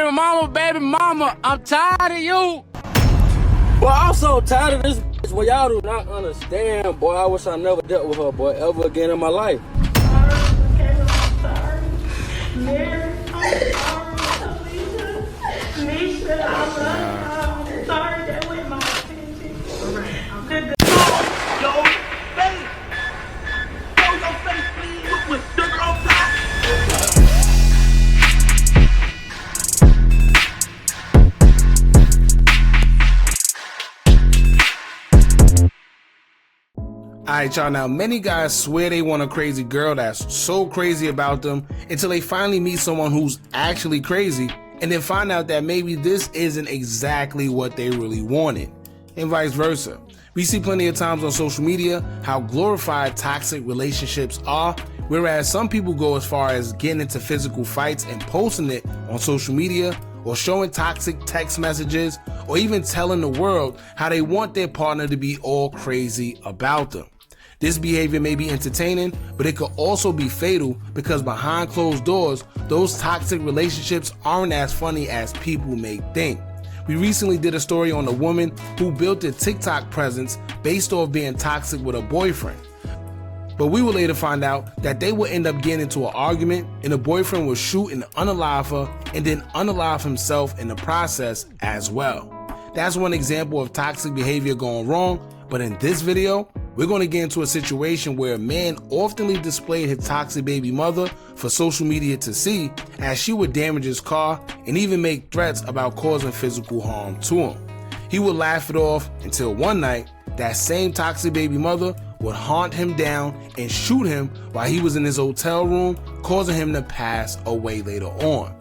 Baby mama, I'm tired of you. Boy, I'm so tired of this bitch. Well, y'all do not understand, boy. I wish I never dealt with her, boy, ever again in my life. I'm sorry. Mary, I'm sorry. Misha, I love you. I'm sorry that with my attention. Yo, face! Show your face, please, with sugar on top! Alright y'all, now many guys swear they want a crazy girl that's so crazy about them until they finally meet someone who's actually crazy and then find out that maybe this isn't exactly what they really wanted, and vice versa. We see plenty of times on social media how glorified toxic relationships are, whereas some people go as far as getting into physical fights and posting it on social media, or showing toxic text messages, or even telling the world how they want their partner to be all crazy about them. This behavior may be entertaining, but it could also be fatal because behind closed doors, those toxic relationships aren't as funny as people may think. We recently did a story on a woman who built a TikTok presence based off being toxic with a boyfriend. But we would later find out that they would end up getting into an argument and the boyfriend would shoot and unalive her and then unalive himself in the process as well. That's one example of toxic behavior going wrong, but in this video, we're going to get into a situation where a man oftenly displayed his toxic baby mother for social media to see, as she would damage his car and even make threats about causing physical harm to him. He would laugh it off until one night, that same toxic baby mother would hunt him down and shoot him while he was in his hotel room, causing him to pass away later on.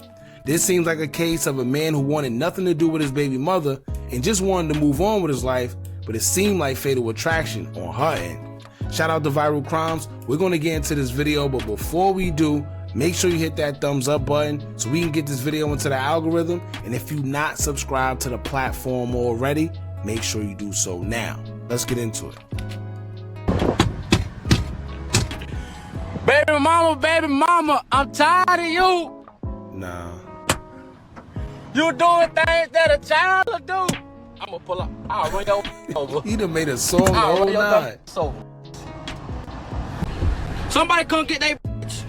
This seems like a case of a man who wanted nothing to do with his baby mother and just wanted to move on with his life, but it seemed like fatal attraction on her end. Shout out to Viral Crimes. We're going to get into this video, but before we do, make sure you hit that thumbs up button so we can get this video into the algorithm. And if you're not subscribed to the platform already, make sure you do so now. Let's get into it. Baby mama, I'm tired of you. Nah. You doing things that a child will do. I'm gonna pull up. I'll run your over. He done made a song the I'll whole run your night. over. Somebody come get that bitch.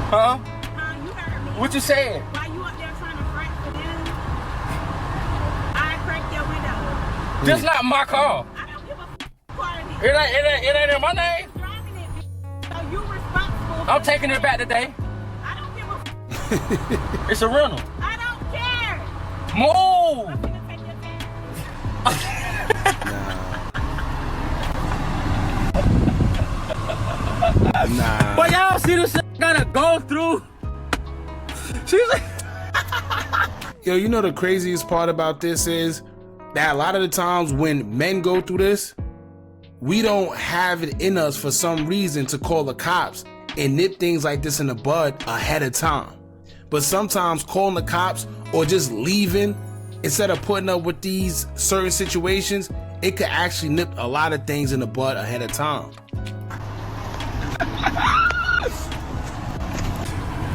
Huh? You heard me. What you saying? Why you up there trying to front for them? I cracked your window. This not my car. I don't give a part of It ain't in my name. driving it, bitch. So you responsible. I'm taking it back today. I don't give a It's a rental. I don't care. Move. I'm gonna take your car. Nah. But y'all see this shit I gotta go through? She's like, Yo, you know the craziest part about this is that a lot of the times when men go through this, we don't have it in us for some reason to call the cops and nip things like this in the bud ahead of time. But sometimes calling the cops or just leaving instead of putting up with these certain situations, it could actually nip a lot of things in the bud ahead of time.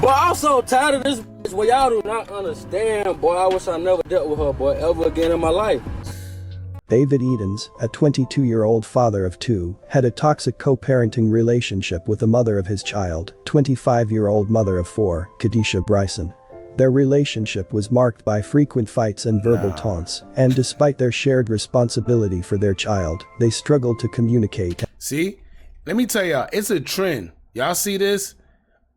Boy, I'm so tired of this bitch. Well, y'all do not understand, boy. I wish I never dealt with her, boy, ever again in my life. David Edens, a 22-year-old father of two, had a toxic co-parenting relationship with the mother of his child, 25-year-old mother of four, Kadisha Bryson. Their relationship was marked by frequent fights and verbal taunts, and despite their shared responsibility for their child, they struggled to communicate. See, let me tell y'all, it's a trend. Y'all see this?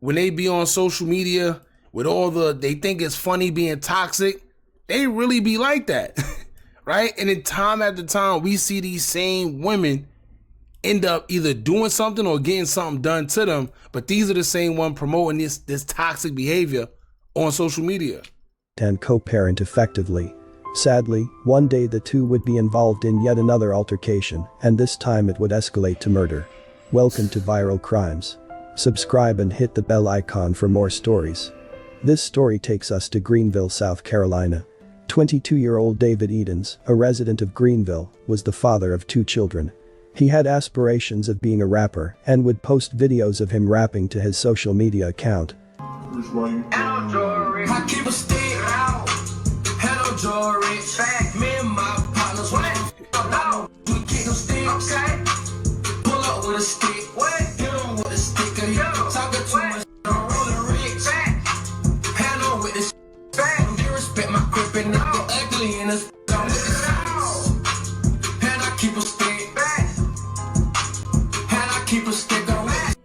When they be on social media with they think it's funny being toxic, they really be like that, right? And then time after time, we see these same women end up either doing something or getting something done to them, but these are the same one promoting this toxic behavior on social media. And co-parent effectively. Sadly, one day the two would be involved in yet another altercation, and this time it would escalate to murder. Welcome to Viral Crimes. Subscribe and hit the bell icon for more stories. This story takes us to Greenville, South Carolina. 22-year-old David Edens, a resident of Greenville, was the father of two children. He had aspirations of being a rapper and would post videos of him rapping to his social media account. I keep a stick out. Hello, Jory. Fact, me and my partners. What? We get them sticks. Okay. Pull up with a stick. What? Hit him with a sticker. Yo, talking too much. I'm rolling rich. Hand on with this. Fact, you respect my grip and not the ugly in this. I'm with this. And I keep a stick. And I keep a stick on it.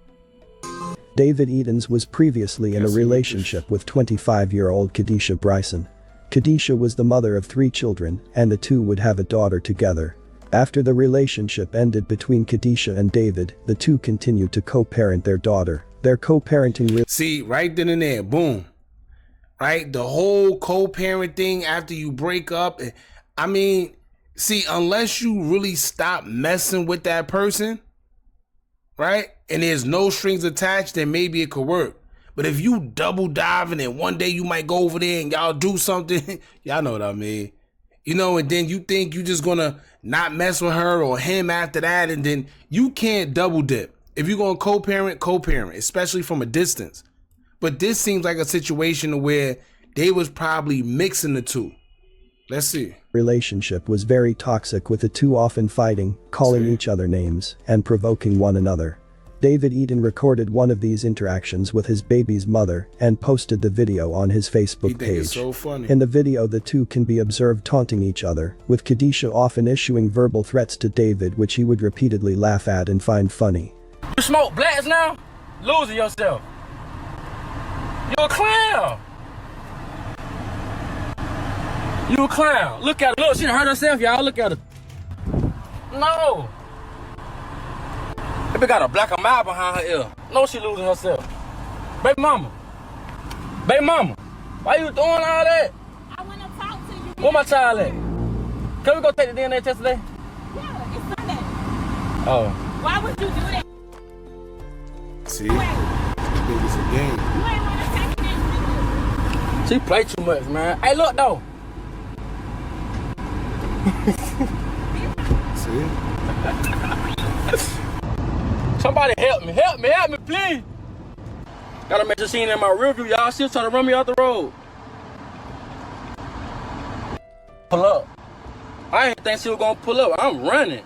David Edens was previously in a relationship with 25-year-old Kadisha Bryson. Kadisha was the mother of 3 children, and the two would have a daughter together. After the relationship ended between Kadisha and David, the two continued to co-parent their daughter. Their co-parenting See, right then and there, boom. Right? The whole co-parent thing after you break up. I mean, see, unless you really stop messing with that person, right? And there's no strings attached, then maybe it could work. But if you double diving and one day you might go over there and y'all do something, y'all know what I mean. You know, and then you think you just gonna not mess with her or him after that, and then you can't double dip. If you're gonna co-parent, especially from a distance. But this seems like a situation where they was probably mixing the two. Let's see. relationship was very toxic, with the two often fighting, calling each other names, and provoking one another. David Eden recorded one of these interactions with his baby's mother and posted the video on his Facebook page. It's so funny. In the video, the two can be observed taunting each other, with Kadisha often issuing verbal threats to David, which he would repeatedly laugh at and find funny. You smoke blacks now? Losing yourself. You a clown. You a clown. Look at her. Look, she done hurt herself, y'all. Look at her. No. Baby got a black mile behind her ear. No, she losing herself. Baby mama. Baby mama. Why you doing all that? I want to talk to you. Where my child at? Can we go take the DNA test today? Yeah, it's Sunday. Oh. Why would you do that? See? Wait, I think it's a game. you ain't want to take it in. She play too much, man. Hey, look though. See? Somebody help me, please. Gotta make sure she ain't in my rear view, y'all. She's trying to run me off the road. Pull up. I didn't think she was gonna pull up. I'm running.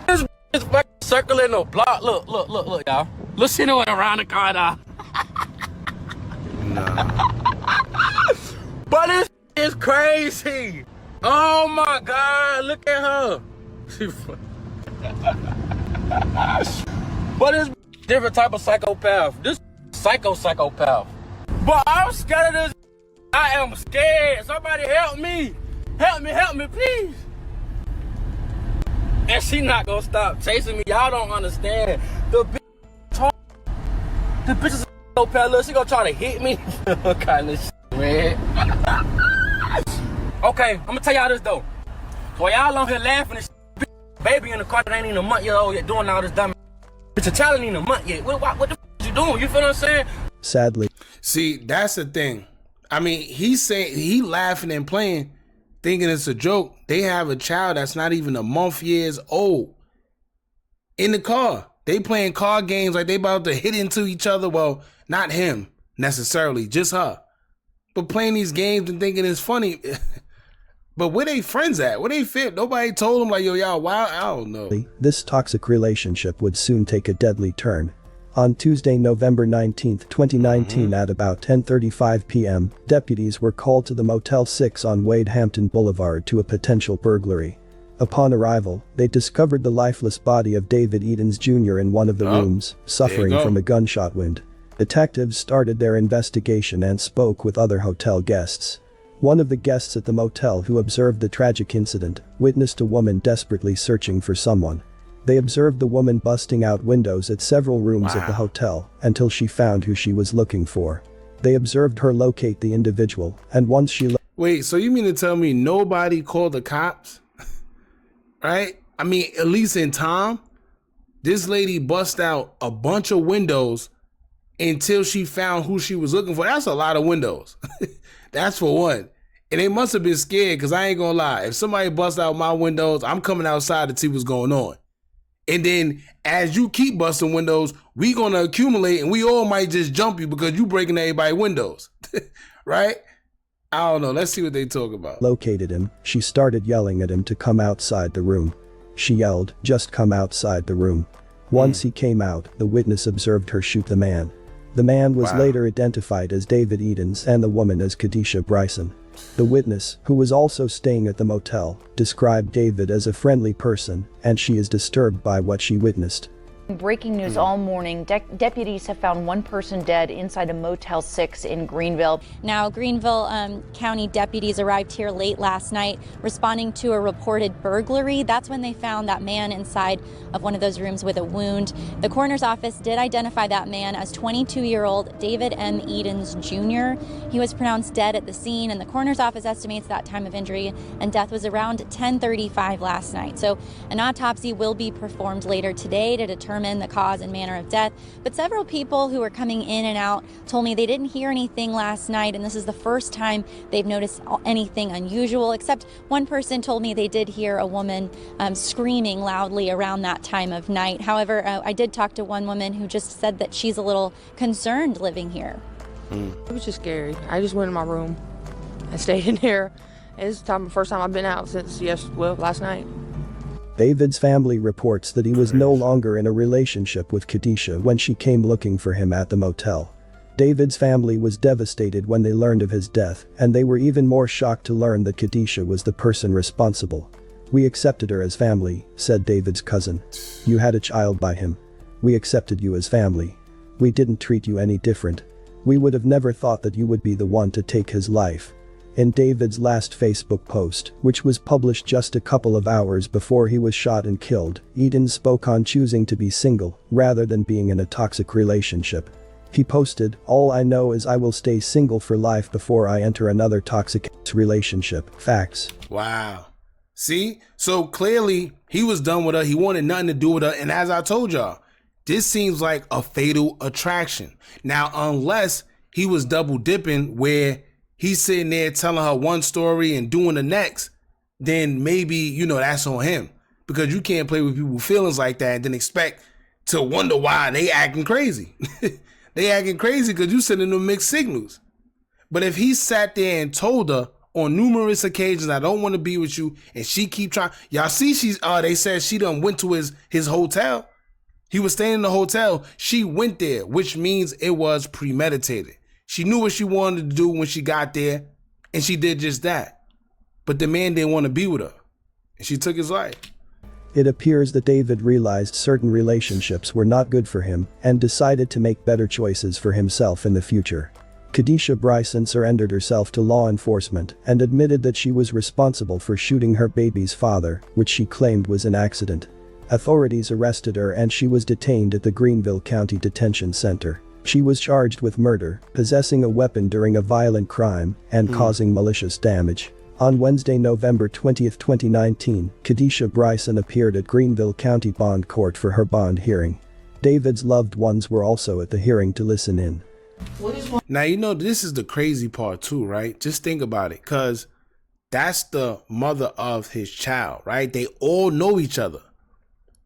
This is fucking circling the block. Look, y'all. Look, she went around the car now. Nah. But this is crazy. Oh my God, look at her. But it's different type of psychopath. This psychopath. But I'm scared of this. I am scared. Somebody help me. Help me, please. And she not gonna stop chasing me. Y'all don't understand. The bitch is a psychopath. Look, she gonna try to hit me. What kind of shit, man? Okay, I'm gonna tell y'all this though. So while y'all on here laughing and shit, baby in the car that ain't even a month yet old yet doing all this dumb. Bitch, a child ain't even a month yet. What the f you doing? You feel what I'm saying? Sadly, See, that's the thing. I mean, he's saying he laughing and playing, thinking it's a joke. They have a child that's not even a month years old in the car. They playing car games like they about to hit into each other. Well, not him necessarily, just her. But playing these games and thinking it's funny. But where they friends at? Where they fit? Nobody told them like, yo, y'all wild? I don't know. this toxic relationship would soon take a deadly turn. On Tuesday, November 19, 2019 at about 10:35 p.m., deputies were called to the Motel 6 on Wade Hampton Boulevard to a potential burglary. Upon arrival, they discovered the lifeless body of David Edens Jr. in one of the rooms, suffering from a gunshot wound. Detectives started their investigation and spoke with other hotel guests. One of the guests at the motel who observed the tragic incident witnessed a woman desperately searching for someone. They observed the woman busting out windows at several rooms of the hotel until she found who she was looking for. They observed her locate the individual, and once she Wait, so you mean to tell me nobody called the cops? Right? I mean, at least in time, this lady bust out a bunch of windows until she found who she was looking for. That's a lot of windows. That's for one. And they must have been scared, because I ain't gonna lie. If somebody busts out my windows, I'm coming outside to see what's going on. And then as you keep busting windows, we gonna accumulate and we all might just jump you because you breaking everybody's windows. Right? I don't know. Let's see what they talk about. Located him, she started yelling at him to come outside the room. She yelled, "Just come outside the room." Once he came out, the witness observed her shoot the man. The man was later identified as David Edens and the woman as Kadisha Bryson. The witness, who was also staying at the motel, described David as a friendly person, and she is disturbed by what she witnessed. Breaking news all morning. Deputies have found one person dead inside a Motel 6 in Greenville. Now, Greenville County deputies arrived here late last night responding to a reported burglary. That's when they found that man inside of one of those rooms with a wound. The coroner's office did identify that man as 22-year-old David M. Edens Jr. He was pronounced dead at the scene, and the coroner's office estimates that time of injury and death was around 10:35 last night. So an autopsy will be performed later today to determine the cause and manner of death. But several people who were coming in and out told me they didn't hear anything last night, and this is the first time they've noticed anything unusual, except one person told me they did hear a woman screaming loudly around that time of night. However, I did talk to one woman who just said that she's a little concerned living here. It was just scary. I just went in my room and stayed in there. It's the first time I've been out since last night. David's family reports that he was no longer in a relationship with Kadisha when she came looking for him at the motel. David's family was devastated when they learned of his death, and they were even more shocked to learn that Kadisha was the person responsible. "We accepted her as family," said David's cousin. "You had a child by him. We accepted you as family. We didn't treat you any different. We would have never thought that you would be the one to take his life." In David's last Facebook post, which was published just a couple of hours before he was shot and killed, Edens spoke on choosing to be single, rather than being in a toxic relationship. He posted, "All I know is I will stay single for life before I enter another toxic relationship. Facts." Wow. See? So clearly he was done with her. He wanted nothing to do with her. And as I told y'all, this seems like a fatal attraction. Now, unless he was double dipping where he's sitting there telling her one story and doing the next, then maybe, that's on him. Because you can't play with people's feelings like that and then expect to wonder why they acting crazy. They acting crazy because you sending them mixed signals. But if he sat there and told her on numerous occasions, "I don't want to be with you," and she keep trying, y'all see they said she done went to his hotel. He was staying in the hotel. She went there, which means it was premeditated. She knew what she wanted to do when she got there, and she did just that. But the man didn't want to be with her, and she took his life. It appears that David realized certain relationships were not good for him and decided to make better choices for himself in the future. Kadisha Bryson surrendered herself to law enforcement and admitted that she was responsible for shooting her baby's father, which she claimed was an accident. Authorities arrested her and she was detained at the Greenville County Detention Center. She was charged with murder, possessing a weapon during a violent crime, and causing malicious damage. On Wednesday, November 20, 2019, Kadisha Bryson appeared at Greenville County Bond Court for her bond hearing. David's loved ones were also at the hearing to listen in. Now, this is the crazy part too, right? Just think about it, because that's the mother of his child, right? They all know each other.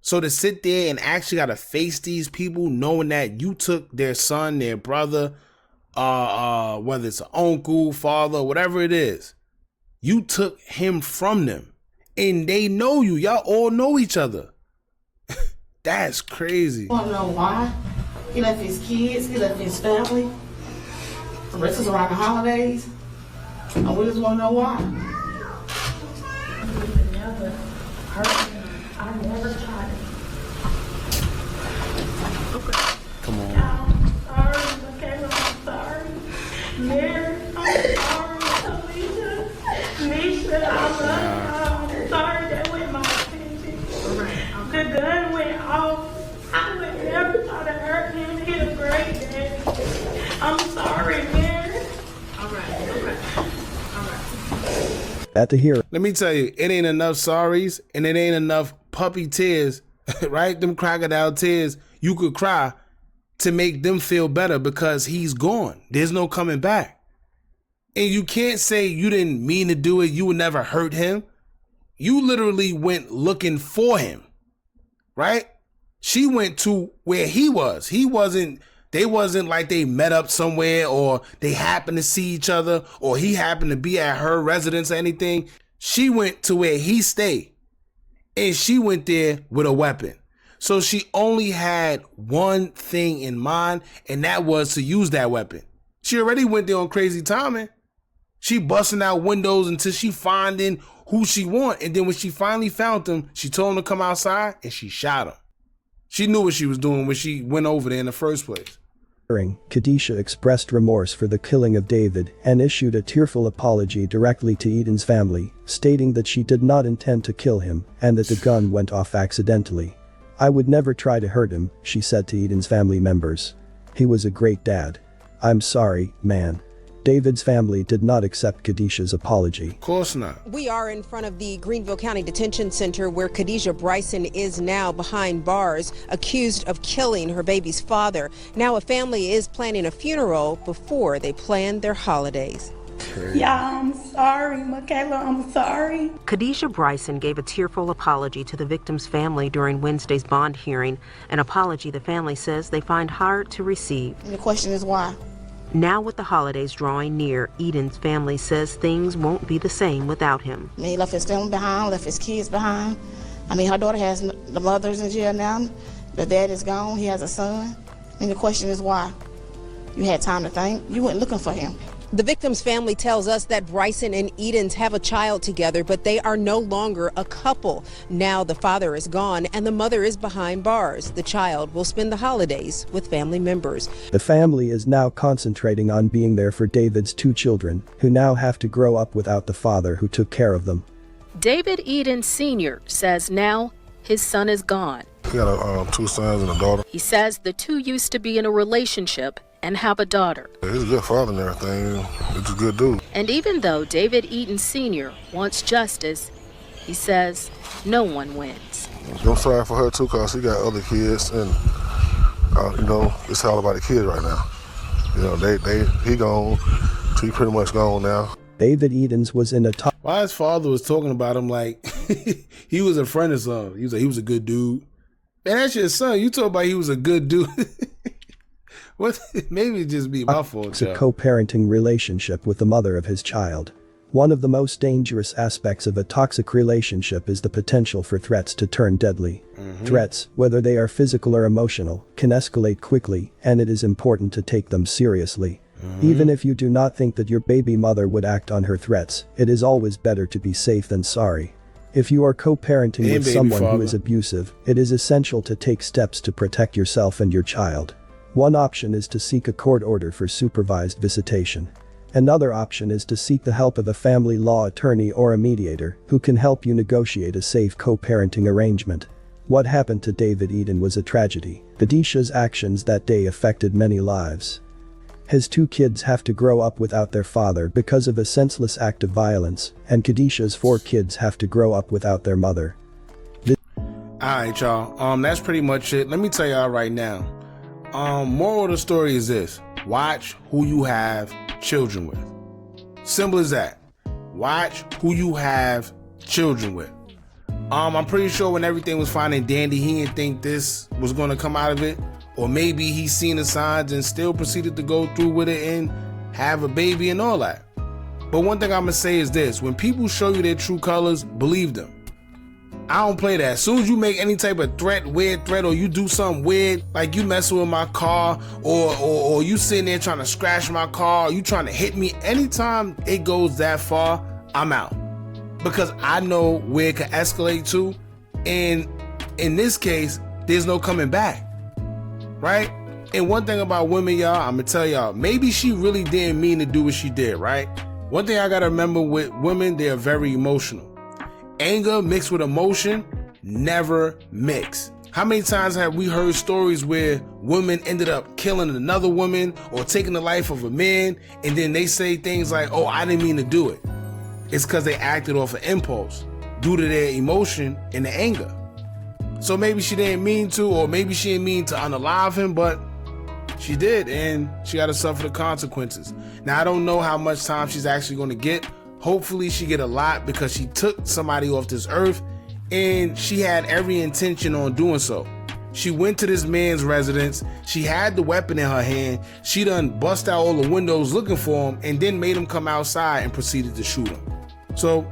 So to sit there and actually got to face these people knowing that you took their son, their brother, whether it's an uncle, father, whatever it is, you took him from them and they know you. Y'all all know each other. That's crazy. I don't know why. He left his kids, he left his family. The rest is around the holidays. And we just want to know why. I never tried it. Come on. I'm sorry, Michaela, I'm sorry. Mary, I'm sorry. Alicia, Misha, I love you. I'm sorry that went my attention. The gun went off. I would never try to hurt him. He's a great dad. I'm sorry, Mary. All right. At the hearing, Let me tell you, it ain't enough sorries and it ain't enough puppy tears, right? Them crocodile tears you could cry to make them feel better because he's gone. There's no coming back. And you can't say you didn't mean to do it, you would never hurt him. You literally went looking for him, right? She went to where he was. They wasn't like they met up somewhere or they happened to see each other or he happened to be at her residence or anything. She went to where he stayed and she went there with a weapon. So she only had one thing in mind, and that was to use that weapon. She already went there on crazy timing. She busting out windows until she finding who she want. And then when she finally found him, she told him to come outside and she shot him. She knew what she was doing when she went over there in the first place. Khadisha expressed remorse for the killing of David and issued a tearful apology directly to Eden's family, stating that she did not intend to kill him and that the gun went off accidentally. "I would never try to hurt him," she said to Eden's family members. "He was a great dad. I'm sorry, man." David's family did not accept Khadisha's apology. Of course not. We are in front of the Greenville County Detention Center where Khadisha Bryson is now behind bars, accused of killing her baby's father. Now a family is planning a funeral before they plan their holidays. Yeah, I'm sorry, Michaela, I'm sorry. Khadisha Bryson gave a tearful apology to the victim's family during Wednesday's bond hearing, an apology the family says they find hard to receive. The question is why? Now with the holidays drawing near, Eden's family says things won't be the same without him. He left his family behind, left his kids behind. Her daughter has the mother's in jail now. The dad is gone, he has a son. And the question is why? You had time to think, you went looking for him. The victim's family tells us that Bryson and Edens have a child together, but they are no longer a couple. Now the father is gone and the mother is behind bars. The child will spend the holidays with family members. The family is now concentrating on being there for David's 2 children, who now have to grow up without the father who took care of them. David Eden Sr. says now his son is gone. He got 2 sons and a daughter. He says the two used to be in a relationship and have a daughter. He's a good father and everything. He's a good dude. And even though David Eden Sr. wants justice, he says no one wins. I'm sorry for her too, because she got other kids, and it's all about the kids right now. He gone. He pretty much gone now. David Edens was in a top. Why his father was talking about him like he was a friend of something. He was a good dude. Man, that's your son. You talk about he was a good dude. What? Maybe it just be my fault. A co-parenting relationship with the mother of his child. One of the most dangerous aspects of a toxic relationship is the potential for threats to turn deadly. Threats, whether they are physical or emotional, can escalate quickly, and it is important to take them seriously. Even if you do not think that your baby mother would act on her threats, it is always better to be safe than sorry. If you are co-parenting with someone who is abusive, it is essential to take steps to protect yourself and your child. One option is to seek a court order for supervised visitation. Another option is to seek the help of a family law attorney or a mediator who can help you negotiate a safe co-parenting arrangement. What happened to David Eden was a tragedy. Khadisha's actions that day affected many lives. His 2 kids have to grow up without their father because of a senseless act of violence, and Khadisha's 4 kids have to grow up without their mother. Alright, y'all. That's pretty much it. Let me tell y'all right now. Moral of the story is this: watch who you have children with. Simple as that. Watch who you have children with. I'm pretty sure when everything was fine and dandy, he didn't think this was going to come out of it. Or maybe he's seen the signs and still proceeded to go through with it and have a baby and all that. But one thing I'm going to say is this: when people show you their true colors, believe them. I don't play that. As soon as you make any type of weird threat, or you do something weird, like you messing with my car, or you sitting there trying to scratch my car, or you trying to hit me, anytime it goes that far, I'm out. Because I know where it can escalate to, and in this case, there's no coming back, right? And one thing about women, y'all, I'm gonna tell y'all, maybe she really didn't mean to do what she did, right? One thing I gotta remember with women, they are very emotional. Anger mixed with emotion never mix. How many times have we heard stories where women ended up killing another woman or taking the life of a man, and then they say things like, oh, I didn't mean to do it. It's because they acted off an impulse due to their emotion and the anger. So maybe she didn't mean to, or maybe she didn't mean to unalive him, but she did, and she got to suffer the consequences. Now, I don't know how much time she's actually going to get. Hopefully she get a lot, because she took somebody off this earth, and she had every intention on doing so. She went to this man's residence. She had the weapon in her hand. She done bust out all the windows looking for him, and then made him come outside and proceeded to shoot him. So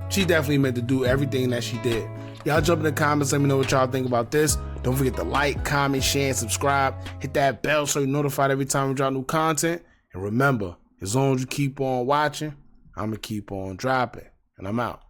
she definitely meant to do everything that she did. Y'all jump in the comments, let me know what y'all think about this. Don't forget to like, comment, share, and subscribe. Hit that bell so you're notified every time we drop new content. And remember, as long as you keep on watching, I'm going to keep on dropping. And I'm out.